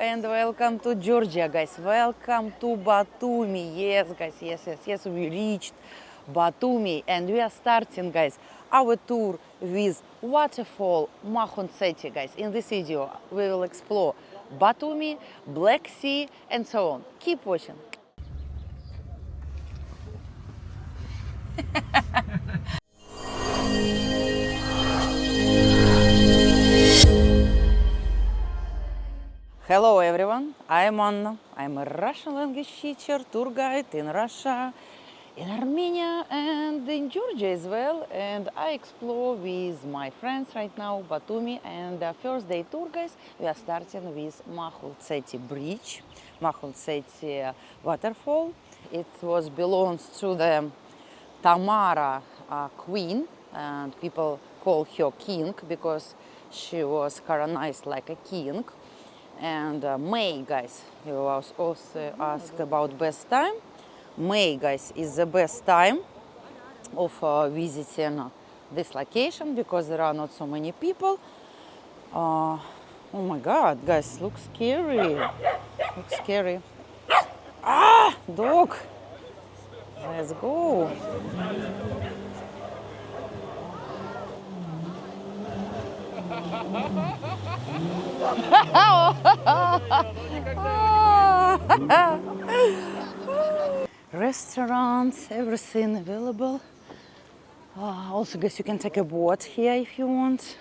and welcome to Georgia, guys. Welcome to Batumi. Yes, guys, yes, we reached Batumi and we are starting, guys, our tour with waterfall Makhuntseti, guys. In this video, we will explore Batumi, Black Sea, and so on. Keep watching. Hello everyone, I'm Anna. I'm a Russian language teacher, tour guide in Russia, in Armenia and in Georgia as well. And I explore with my friends right now Batumi, and the first day tour, guys, we are starting with Makhuntseti Bridge, Makhuntseti Waterfall. It was belongs to the Tamara queen, and people call her king because she was coronized like a king. And May, guys, you also ask about best time. May, guys, is the best time of visiting this location because there are not so many people. Oh my God, guys, looks scary. Looks scary. Ah, dog. Let's go. Restaurants, everything available. Also, guys, you can take a boat here if you want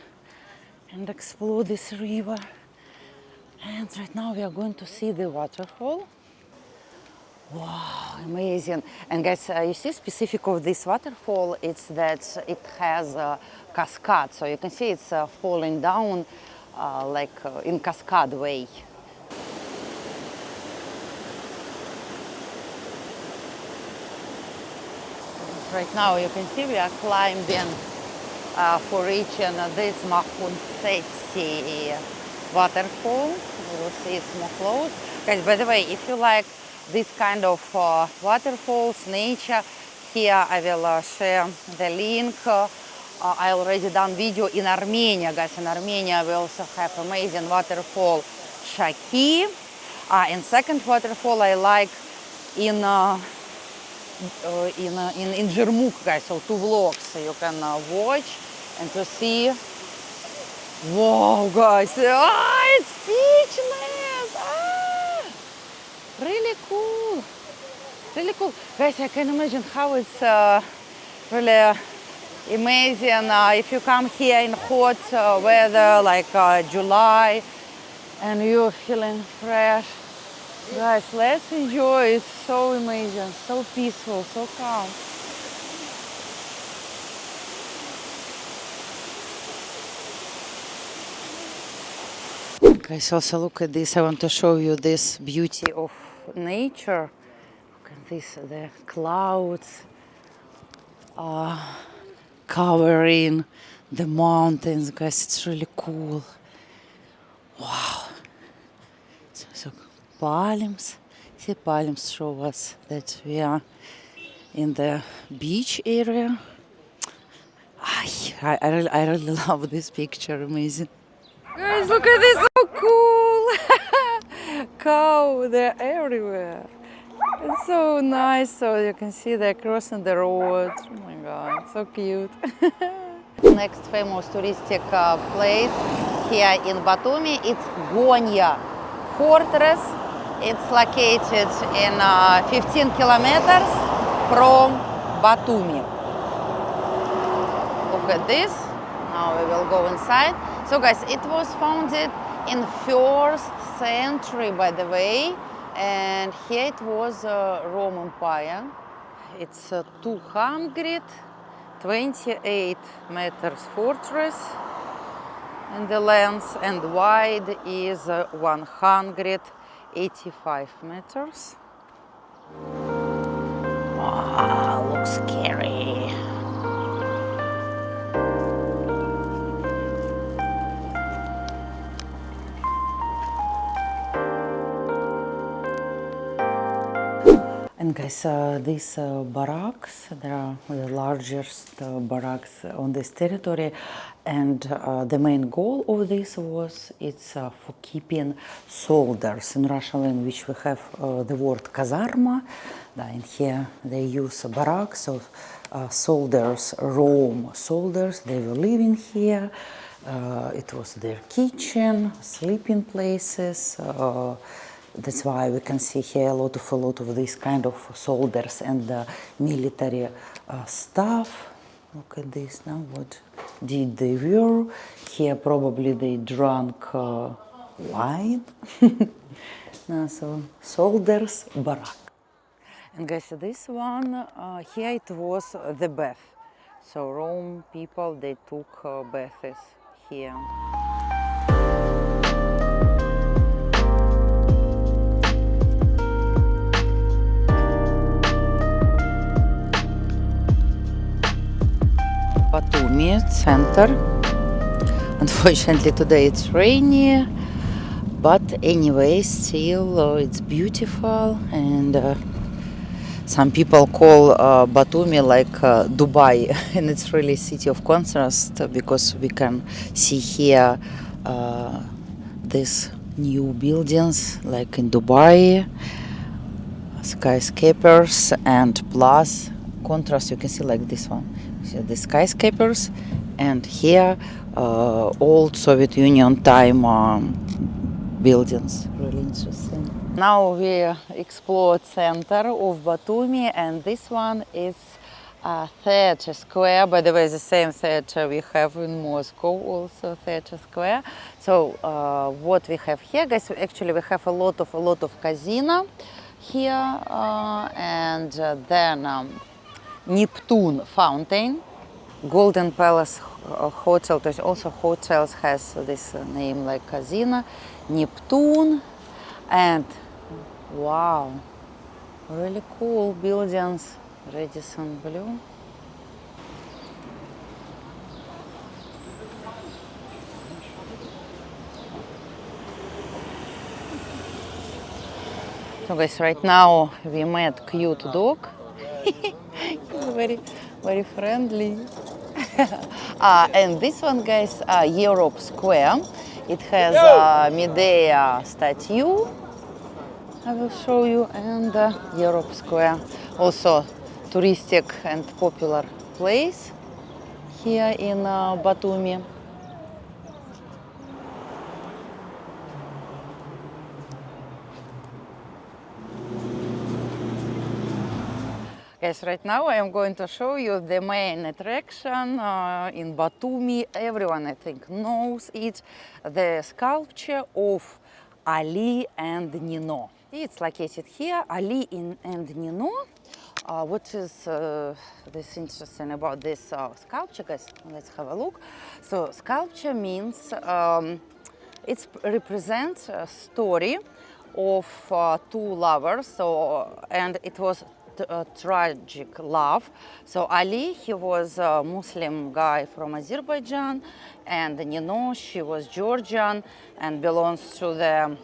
and explore this river. And right now we are going to see the waterfall. Wow, amazing. And guys, you see specific of this waterfall, it's that it has a cascade. So you can see it's falling down in cascade way. Right now you can see we are climbing for reaching this Makhuntseti waterfall. You will see it's more close. Guys, by the way, if you like this kind of waterfalls, nature, here I will share the link. I already done video in Armenia, guys. In Armenia we also have amazing waterfall Shaki. And second waterfall I like in Jermuk, guys. So two vlogs you can watch and to see. Wow, guys! It's speechless! Really cool, really cool, guys. I can imagine how it's really amazing if you come here in hot weather like July and you're feeling fresh. Guys, let's enjoy. It's so amazing, so peaceful, so calm. Guys, also look at this. I want to show you this beauty of nature. Look at this, the clouds covering the mountains, guys. It's really cool. Wow. So palms. See, palms show us that we are in the beach area. I really love this picture. Amazing. Guys, look at this, so cool! Cow, they're everywhere. It's so nice. So you can see they're crossing the road. Oh my God, so cute. Next famous touristic place here in Batumi, it's Gonio Fortress. It's located in 15 kilometers from Batumi. Look at this. Now we will go inside. So guys, it was founded in 1st century, by the way, and here it was a Roman Empire. It's a 228 meters fortress, and the length and wide is 185 meters. Wow, looks scary. And And guys, these barracks, they are the largest barracks on this territory, and the main goal of this was it's for keeping soldiers. In Russian language we have the word kazarma, and here they use barracks, so soldiers, Rome soldiers, they were living here. It was their kitchen, sleeping places. That's why we can see here a lot of these kind of soldiers and military stuff. Look at this now. What did they wear? Here probably they drank wine. So soldiers barrack. And guys, this one here it was the bath. So Rome people they took baths here. Batumi center. Unfortunately today it's rainy, but anyway still it's beautiful, and some people call Batumi like Dubai, and it's really a city of contrast because we can see here these new buildings like in Dubai, skyscrapers, and plus contrast you can see like this one. The skyscrapers, and here old Soviet Union time buildings. Really interesting. Now we explore center of Batumi, and this one is Theatre Square. By the way, the same theater we have in Moscow, also Theatre Square. So what we have here, guys, actually we have a lot of casino here, and then Neptune Fountain, Golden Palace Hotel. Also hotels has this name like casino, Neptune, and wow, really cool buildings, Radisson Blue. So guys, right now we met cute dog. very friendly. And this one, guys, Europe Square. It has a Medea statue. I will show you, and Europe Square, also touristic and popular place here in Batumi. Guys, right now I am going to show you the main attraction in Batumi. Everyone, I think, knows it. The sculpture of Ali and Nino. It's located here, Ali and Nino. What is this interesting about this sculpture, guys? Let's have a look. So sculpture means it represents a story of two lovers. So, and it was a tragic love. So Ali, he was a Muslim guy from Azerbaijan, and Nino, she was Georgian and belongs to the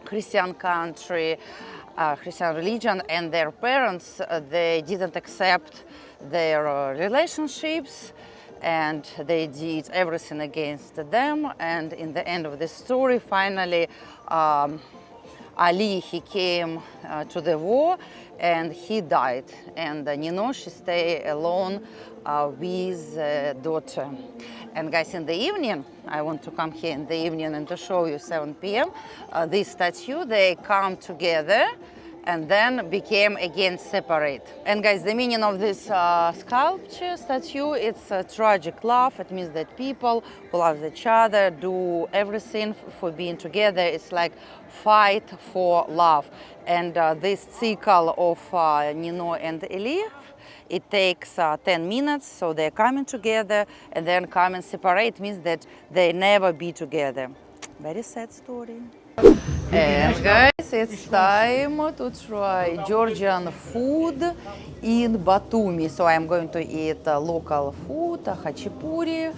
Christian country, Christian religion, and their parents, they didn't accept their relationships, and they did everything against them. And in the end of the story, finally, Ali, he came to the war and he died, and Nino, she stayed alone with daughter. And guys, in the evening, I want to come here in the evening and to show you 7 p.m. This statue, they come together and then became again separate. And guys, the meaning of this sculpture statue, it's a tragic love. It means that people who love each other do everything for being together. It's like fight for love. And this cycle of Nino and Eli, it takes 10 minutes, so they're coming together and then come and separate, means that they never be together. Very sad story. And guys, it's time to try Georgian food in Batumi. So I'm going to eat local food, hachapuri,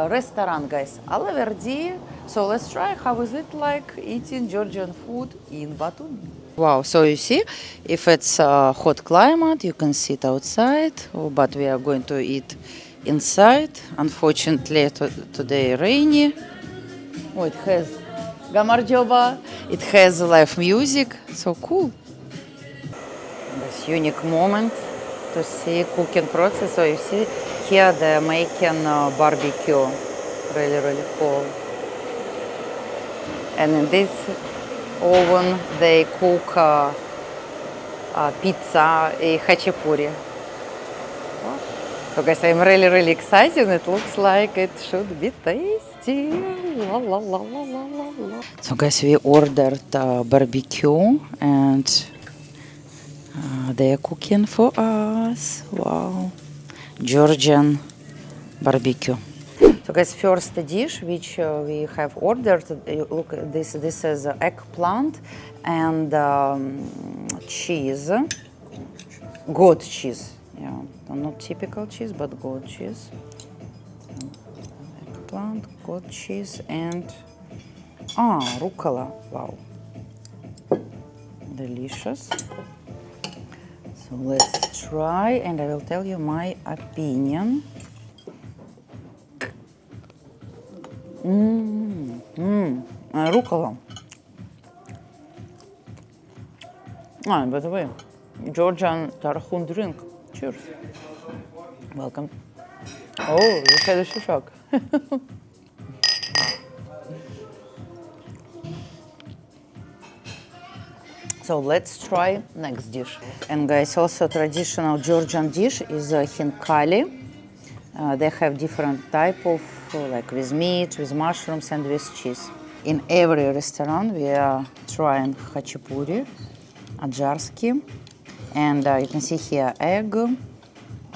restaurant, guys, Alaverdi. So let's try how is it like eating Georgian food in Batumi. Wow, so you see, if it's a hot climate, you can sit outside, but we are going to eat inside. Unfortunately, today rainy. Oh, it has Gamarjoba. It has live music. So cool. This unique moment to see cooking process. So you see here they're making barbecue. Really, really cool. And in this oven they cook pizza and хачапури. So guys, I'm really, really excited. It looks like it should be tasty. La, la, la, la, la, la, la. So guys, we ordered barbecue and they are cooking for us. Wow. Georgian barbecue. So guys, first dish which we have ordered, look, this is eggplant and cheese, goat cheese. Yeah, not typical cheese, but goat cheese. Eggplant, goat cheese, and rucola. Wow, delicious. So let's try, and I will tell you my opinion. Rucola. By the way, Georgian tarhun drink. Cheers. Welcome. Oh, you had a shishak. So let's try next dish. And guys, also traditional Georgian dish is hinkali. They have different type of like with meat, with mushrooms, and with cheese. In every restaurant, we are trying khachapuri, adjarski, and you can see here egg,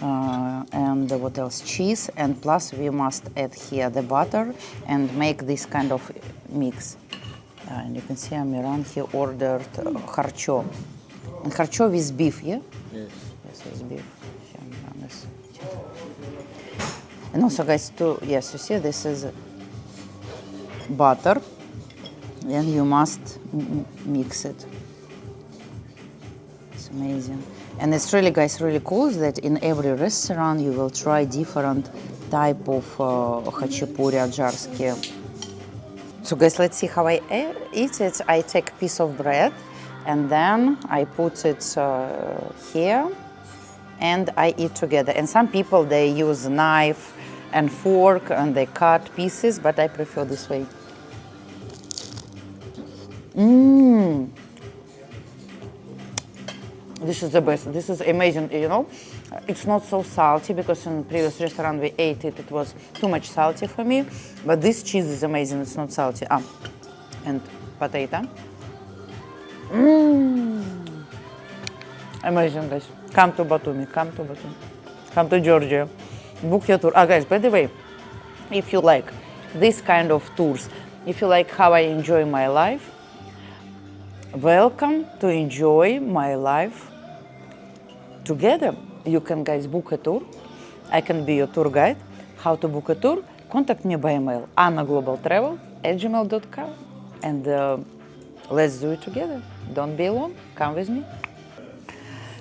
and what else? Cheese, and plus we must add here the butter and make this kind of mix. And you can see Amiran, he ordered harcho. And harcho with beef, yeah? Yes. Yes, with beef. And also, guys, yes, you see, this is butter, and you must mix it. It's amazing. And it's really, guys, really cool that in every restaurant you will try different type of khachapuri adjarski. So, guys, let's see how I eat it. I take a piece of bread, and then I put it here, and I eat together. And some people, they use knife and fork and they cut pieces, but I prefer this way. This is the best. This is amazing, you know. It's not so salty because in previous restaurant we ate it, it was too much salty for me. But this cheese is amazing, it's not salty. And potato. Amazing, guys. Come to Batumi, come to Batumi. Come to Georgia. Book your tour. Guys, by the way, if you like this kind of tours, if you like how I enjoy my life, welcome to enjoy my life together. You can, guys, book a tour. I can be your tour guide. How to book a tour? Contact me by email, annaglobaltravel@gmail.com, and let's do it together. Don't be alone. Come with me.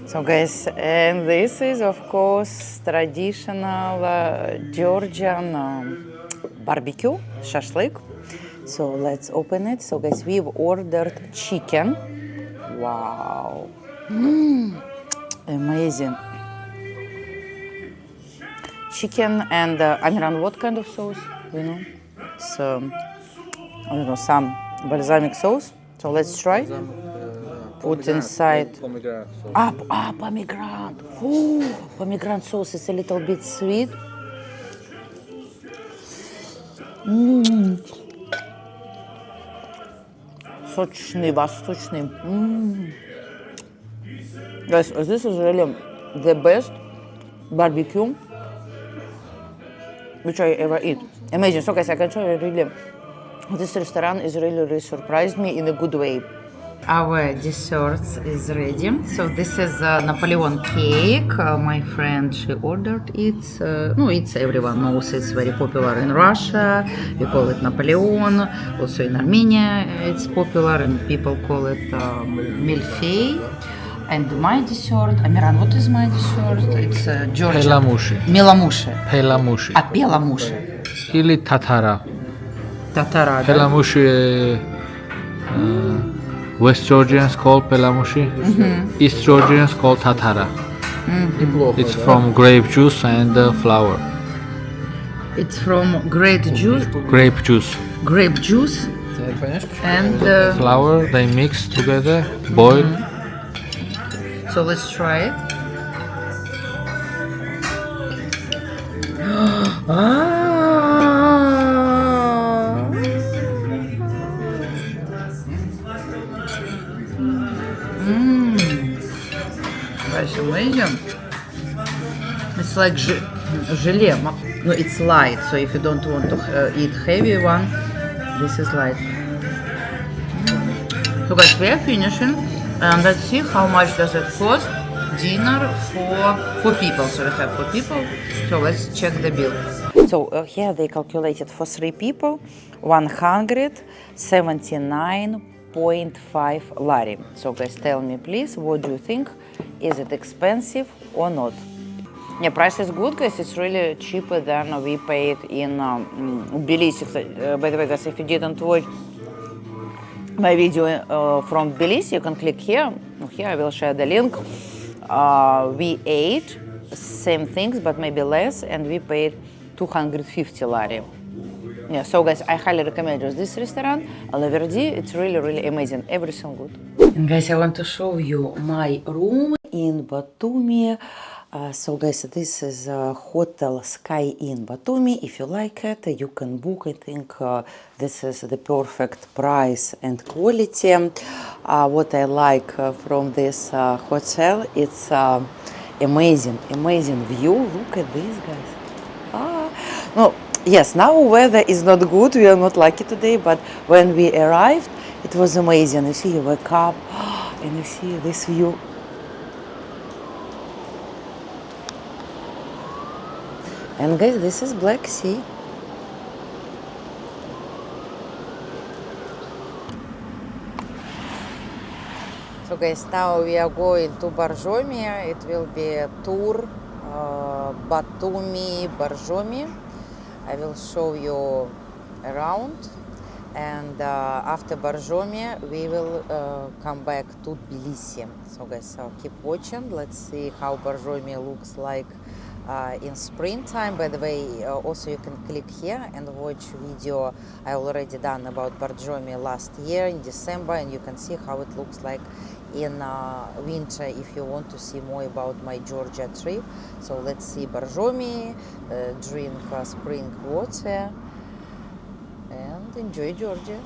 So, guys, and this is, of course, traditional Georgian barbecue, shashlik. So let's open it. So, guys, we've ordered chicken. Wow. Amazing. Chicken and, Amiran, what kind of sauce? You know? So, I don't know, some balsamic sauce. So let's try. Put inside. Pomegranate sauce. Pomegranate. Ooh, pomegranate sauce is a little bit sweet. Сочный, восточный. Guys, this is really the best barbecue which I ever eat. Amazing. So, guys, I can tell you really, this restaurant is really surprised me in a good way. Our dessert is ready. So this is Napoleon cake. My friend, she ordered it. No, it's everyone knows it's very popular in Russia. We call it Napoleon. Also in Armenia, it's popular, and people call it milfei. And my dessert, Amiran, what is my dessert? It's Georgian. Pelamushi. Milamushi. Pelamushi. Pelamushi. Ili tatara. Tatara. Pelamushi. West Georgians call Pelamushi. East Georgians call tatara. It's from grape juice and flour. It's from grape juice. Grape juice. Grape juice and Flour, they mix together, boil. So let's try it. That's amazing. It's like желе. No, it's light. So if you don't want to eat heavy one, this is light. So guys, we are finishing, and let's see how much does it cost. Dinner for 4 people. So we have 4 people. So let's check the bill. So here they calculated for 3 people 179.5 lari. So guys, tell me please, what do you think? Is it expensive or not? Yeah, price is good, guys. It's really cheaper than we paid in Tbilisi. By the way, guys, if you didn't watch my video from Tbilisi, you can click here. Here I will share the link. We ate same things, but maybe less, and we paid 250 lari. Yeah, so guys, I highly recommend you this restaurant, Alaverdi. It's really, really amazing. Everything good. And guys, I want to show you my room in Batumi. So guys, this is Hotel Sky in Batumi. If you like it, you can book. I think this is the perfect price and quality. What I like from this hotel, it's amazing view. Look at this, guys. No, yes, now weather is not good. We are not lucky today, but when we arrived, it was amazing. You see, you wake up and you see this view. And guys, this is Black Sea. So guys, now we are going to Borjomi. It will be a tour, Batumi, Borjomi. I will show you around. And after Borjomi, we will come back to Tbilisi. So guys, keep watching. Let's see how Borjomi looks like in springtime. By the way, also you can click here and watch video I already done about Borjomi last year in December, and you can see how it looks like in winter if you want to see more about my Georgia trip. So let's see Borjomi, drink spring water and enjoy Georgia.